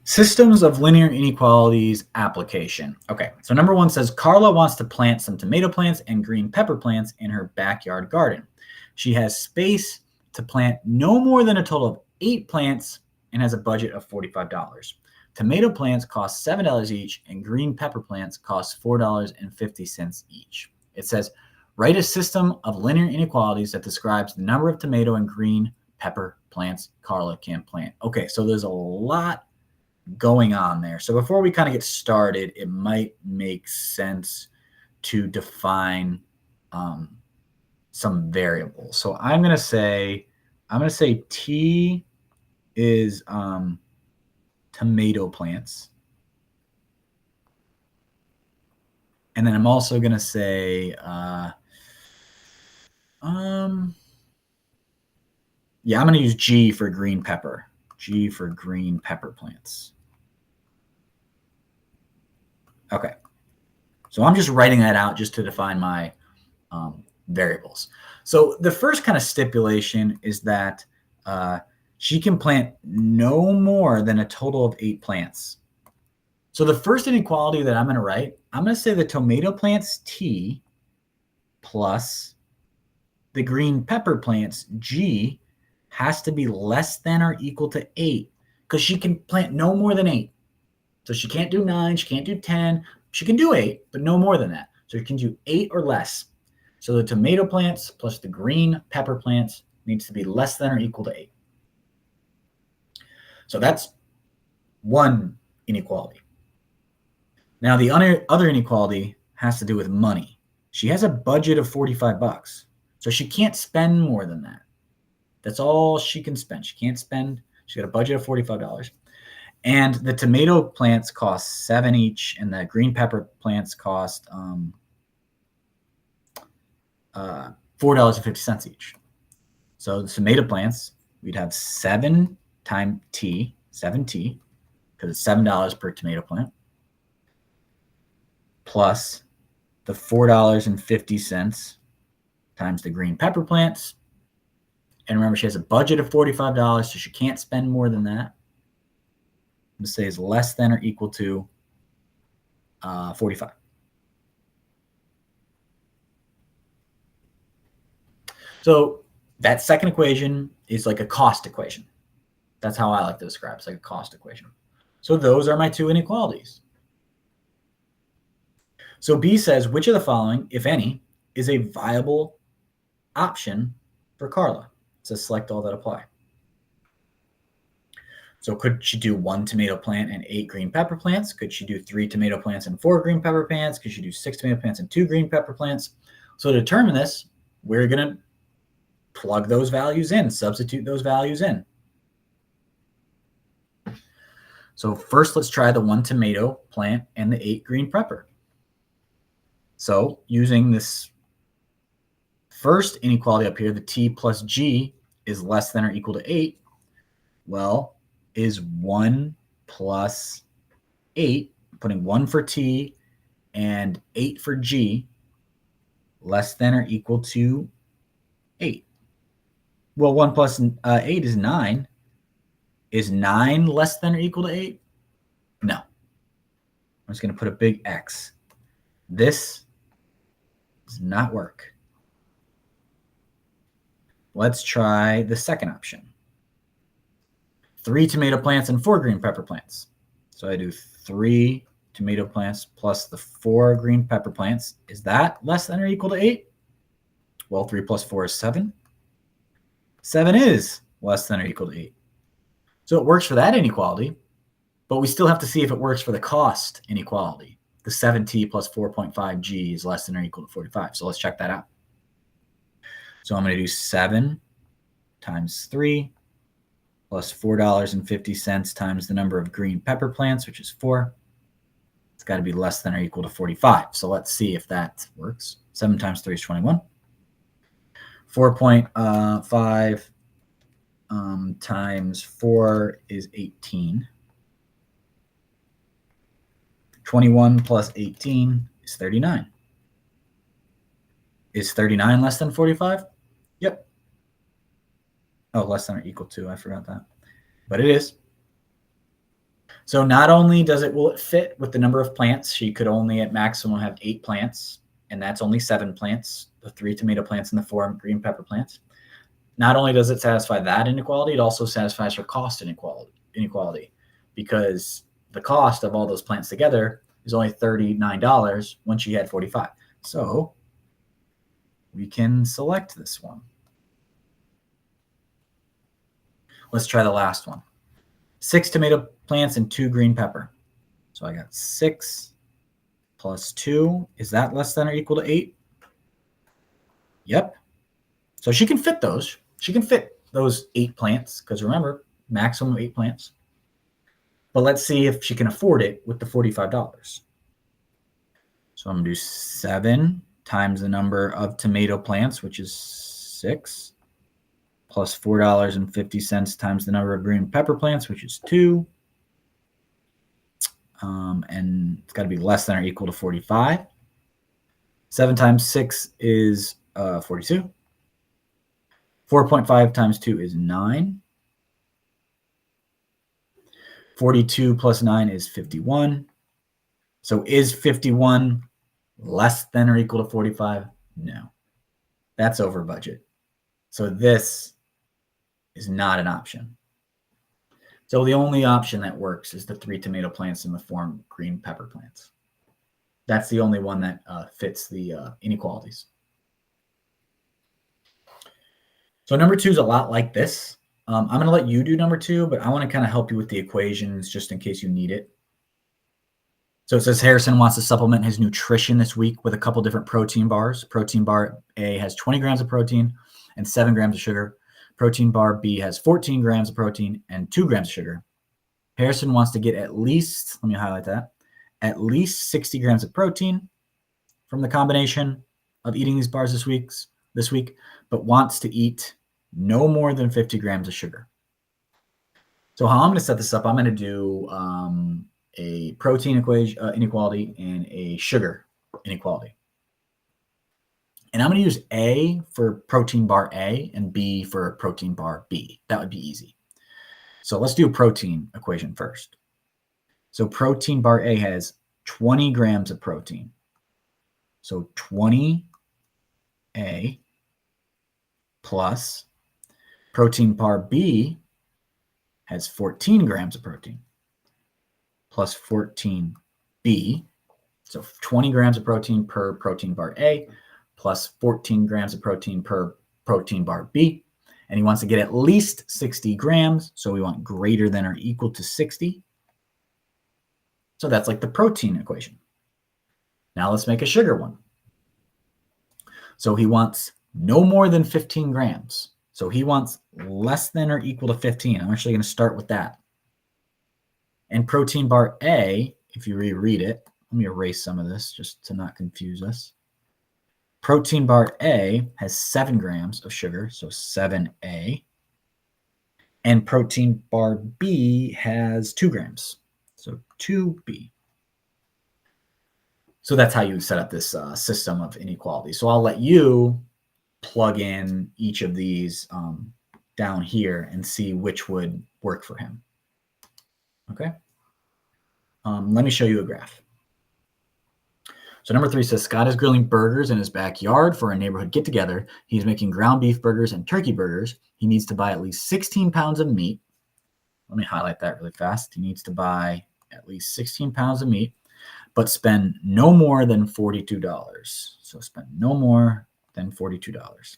Systems of linear inequalities application. Okay, so number one says Carla wants to plant some tomato plants and green pepper plants in her backyard garden. She has space to plant no more than a total of 8 plants and has a budget of $45. Tomato plants cost $7 each and green pepper plants cost $4.50 each. It says write a system of linear inequalities that describes the number of tomato and green pepper plants Carla can plant. Okay, so there's a lot going on there. So before we kind of get started, it might make sense to define some variables. So I'm going to say T is tomato plants. And then I'm also going to say, yeah, I'm going to use G for green pepper. G for green pepper plants. Okay. So I'm just writing that out just to define my variables. So the first kind of stipulation is that she can plant no more than a total of 8 plants. So the first inequality that I'm going to write, I'm going to say the tomato plants T plus the green pepper plants G has to be less than or equal to 8 because she can plant no more than 8. So she can't do 9, she can't do 10, she can do 8, but no more than that. So she can do 8 or less. So the tomato plants plus the green pepper plants needs to be less than or equal to 8. So that's one inequality. Now the other inequality has to do with money. She has a budget of $45, so she can't spend more than that. That's all she can spend. She can't spend. She's got a budget of $45. And the tomato plants cost $7 each, and the green pepper plants cost $4.50 each. So the tomato plants, we'd have 7 times T, 7T, because it's $7 per tomato plant, plus the $4.50 times the green pepper plants. And remember, she has a budget of $45, so she can't spend more than that. I'm going to say is less than or equal to 45. So that second equation is like a cost equation. That's how I like to describe it. It's like a cost equation. So those are my two inequalities. So B says, which of the following, if any, is a viable option for Carla? It says select all that apply. So could she do 1 tomato plant and 8 green pepper plants? Could she do 3 tomato plants and 4 green pepper plants? Could she do 6 tomato plants and 2 green pepper plants? So to determine this, we're going to plug those values in, substitute those values in. So first, let's try the 1 tomato plant and the 8 green pepper. So using this first inequality up here, the T plus G is less than or equal to 8. Well, is 1 plus 8, putting 1 for T and 8 for G, less than or equal to 8? Well, 1 plus 8 is 9. Is 9 less than or equal to 8? No. I'm just going to put a big X. This does not work. Let's try the second option. 3 tomato plants and 4 green pepper plants. So I do 3 tomato plants plus the 4 green pepper plants. Is that less than or equal to 8? Well, 3 plus 4 is 7. 7 is less than or equal to 8. So it works for that inequality, but we still have to see if it works for the cost inequality. The 7T plus 4.5G is less than or equal to 45. So let's check that out. So I'm going to do 7 times 3 plus $4.50 times the number of green pepper plants, which is 4. It's got to be less than or equal to 45. So let's see if that works. 7 times 3 is 21. 4.5 times 4 is 18. 21 plus 18 is 39. Is 39 less than 45? Yep. Oh, less than or equal to. I forgot that. But it is. So not only will it fit with the number of plants, she could only at maximum have 8 plants, and that's only 7 plants, the 3 tomato plants and the 4 green pepper plants. Not only does it satisfy that inequality, it also satisfies her cost inequality because the cost of all those plants together is only $39 when she had 45. So we can select this one. Let's try the last one. 6 tomato plants and 2 green pepper. So I got 6 plus 2. Is that less than or equal to 8? Yep. So she can fit those. She can fit those 8 plants because remember, maximum 8 plants. But let's see if she can afford it with the $45. So I'm going to do 7 times the number of tomato plants, which is 6, plus $4.50 times the number of green pepper plants, which is 2. And it's got to be less than or equal to 45. 7 times 6 is 42. 4.5 times 2 is 9. 42 plus 9 is 51. So is 51 less than or equal to 45? No. That's over budget. So this is not an option. So the only option that works is the 3 tomato plants and the 4 green pepper plants. That's the only one that fits the inequalities. So number 2 is a lot like this. I'm going to let you do number 2, but I want to kind of help you with the equations just in case you need it. So it says Harrison wants to supplement his nutrition this week with a couple different protein bars. Protein bar A has 20 grams of protein and 7 grams of sugar. Protein bar B has 14 grams of protein and 2 grams of sugar. Harrison wants to get at least, let me highlight that, at least 60 grams of protein from the combination of eating these bars this week, but wants to eat no more than 50 grams of sugar. So how I'm going to set this up, I'm going to do a protein inequality and a sugar inequality. And I'm going to use A for protein bar A and B for protein bar B. That would be easy. So let's do a protein equation first. So protein bar A has 20 grams of protein. So 20A plus protein bar B has 14 grams of protein plus 14B. So 20 grams of protein per protein bar A plus 14 grams of protein per protein bar B. And he wants to get at least 60 grams. So we want greater than or equal to 60. So that's like the protein equation. Now let's make a sugar one. So he wants no more than 15 grams. So he wants less than or equal to 15. I'm actually going to start with that. And protein bar A, if you reread it, let me erase some of this just to not confuse us. Protein bar A has 7 grams of sugar, so 7A. And protein bar B has 2 grams, so 2B. So that's how you set up this system of inequality. So I'll let you plug in each of these down here and see which would work for him. Okay. Let me show you a graph. So number 3 says Scott is grilling burgers in his backyard for a neighborhood get-together. He's making ground beef burgers and turkey burgers. He needs to buy at least 16 pounds of meat. Let me highlight that really fast. He needs to buy at least 16 pounds of meat, but spend no more than $42. So spend no more than $42.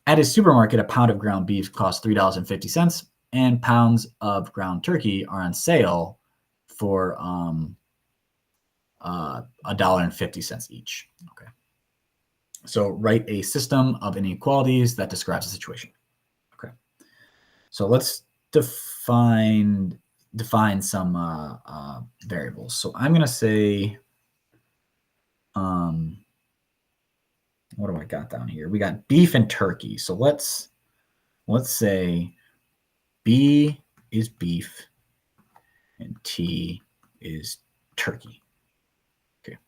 At his supermarket, a pound of ground beef costs $3.50, and pounds of ground turkey are on sale for $1.50 each. Okay. So write a system of inequalities that describes the situation. Okay. So let's define some variables. So I'm going to say, what do I got down here? We got beef and turkey. So let's say B is beef and T is turkey. Okay.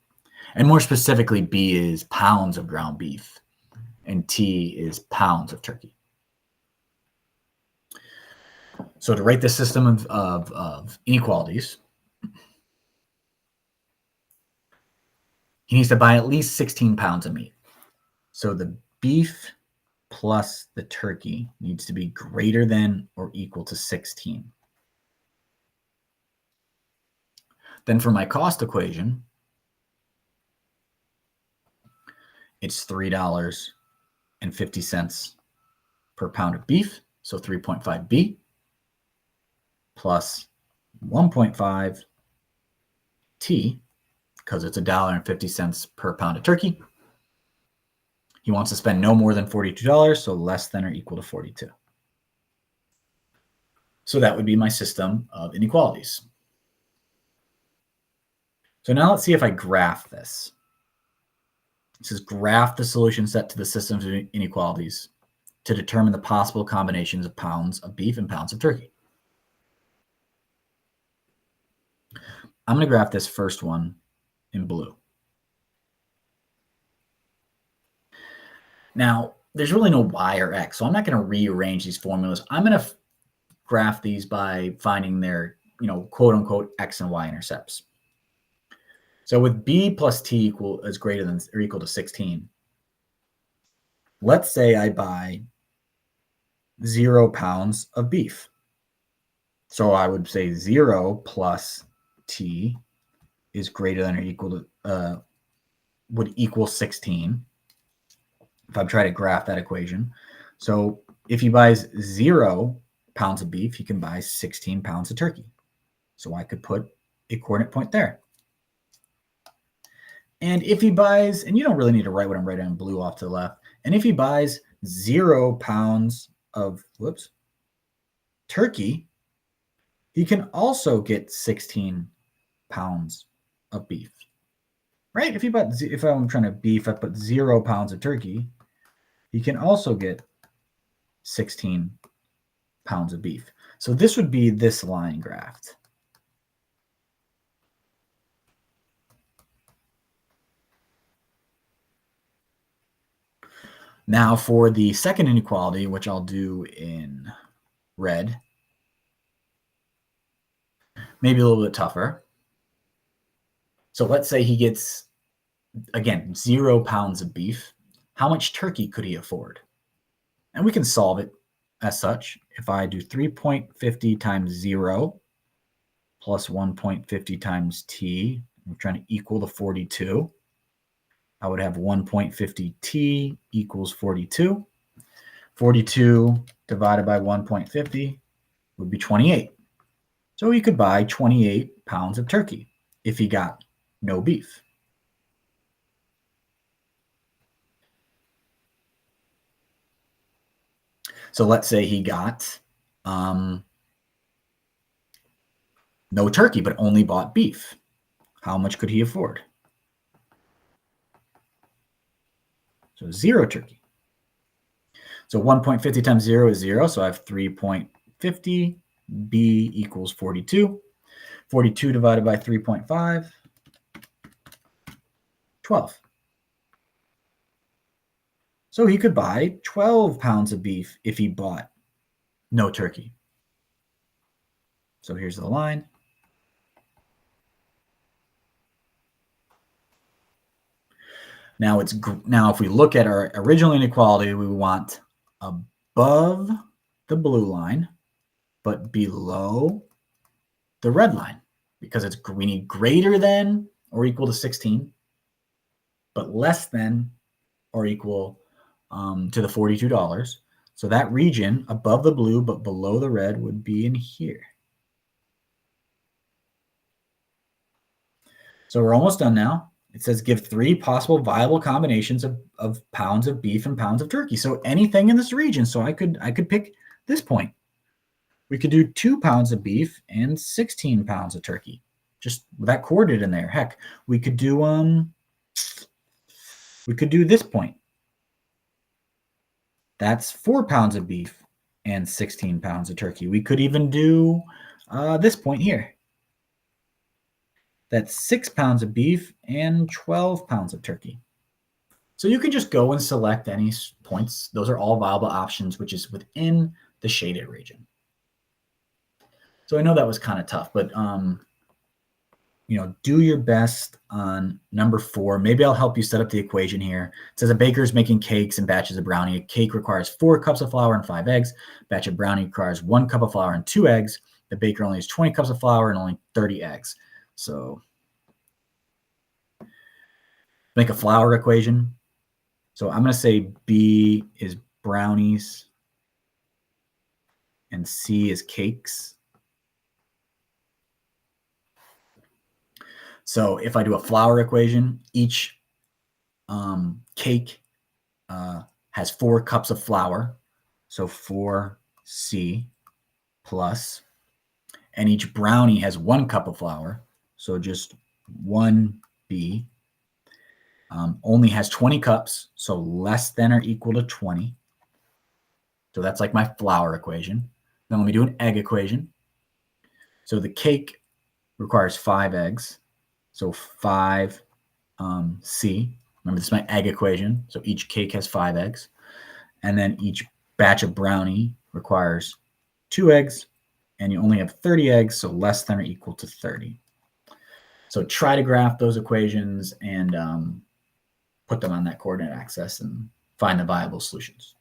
And more specifically, B is pounds of ground beef and T is pounds of turkey. So to write this system of inequalities, he needs to buy at least 16 pounds of meat. So the beef plus the turkey needs to be greater than or equal to 16. Then for my cost equation, it's $3.50 per pound of beef, so 3.5B, plus 1.5T, because it's $1.50 per pound of turkey. He wants to spend no more than $42, so less than or equal to 42. So that would be my system of inequalities. So now let's see if I graph this. It says graph the solution set to the system of inequalities to determine the possible combinations of pounds of beef and pounds of turkey. I'm going to graph this first one in blue. Now, there's really no y or x, so I'm not going to rearrange these formulas. I'm going to graph these by finding their, quote unquote, x and y intercepts. So with b plus t is greater than or equal to 16, let's say I buy 0 pounds of beef. So I would say 0 plus t is greater than or equal to, would equal 16. If I try to graph that equation. So if he buys 0 pounds of beef, he can buy 16 pounds of turkey. So I could put a coordinate point there. And if he buys, and you don't really need to write what I'm writing in blue off to the left, and if he buys 0 pounds of, turkey, he can also get 16 pounds of beef, right? If I'm trying to beef, I put 0 pounds of turkey, he can also get 16 pounds of beef. So this would be this line graphed. Now for the second inequality, which I'll do in red, maybe a little bit tougher. So let's say he gets, again, 0 pounds of beef. How much turkey could he afford? And we can solve it as such. If I do 3.50 times 0 plus 1.50 times t, I'm trying to equal the 42. I would have 1.50 t equals 42. 42 divided by 1.50 would be 28. So he could buy 28 pounds of turkey if he got no beef. So let's say he got no turkey, but only bought beef. How much could he afford? So 0 turkey. So 1.50 times 0 is 0. So I have 3.50. B equals 42. 42 divided by 3.5, 12. So he could buy 12 pounds of beef if he bought no turkey. So here's the line. Now if we look at our original inequality, we want above the blue line, but below the red line, because we need greater than or equal to 16, but less than or equal to the $42. So that region above the blue but below the red would be in here. So we're almost done now. It says give 3 possible viable combinations of pounds of beef and pounds of turkey. So anything in this region. So I could pick this point. We could do 2 pounds of beef and 16 pounds of turkey. Just with that coordinate in there. Heck, we could do this point. That's 4 pounds of beef and 16 pounds of turkey. We could even do this point here. That's 6 pounds of beef and 12 pounds of turkey. So you can just go and select any points. Those are all viable options, which is within the shaded region. So I know that was kind of tough, but do your best on number 4. Maybe I'll help you set up the equation here. It says a baker is making cakes and batches of brownie. A cake requires 4 cups of flour and 5 eggs. A batch of brownie requires 1 cup of flour and 2 eggs. The baker only has 20 cups of flour and only 30 eggs. So make a flour equation. So I'm going to say B is brownies and C is cakes. So if I do a flour equation, each cake has 4 cups of flour. So 4C plus, and each brownie has 1 cup of flour. So just 1B. Only has 20 cups, so less than or equal to 20. So that's like my flour equation. Then let me do an egg equation. So the cake requires 5 eggs. So 5C. Remember, this is my egg equation. So each cake has 5 eggs. And then each batch of brownie requires 2 eggs. And you only have 30 eggs, so less than or equal to 30. So try to graph those equations and put them on that coordinate axis and find the viable solutions.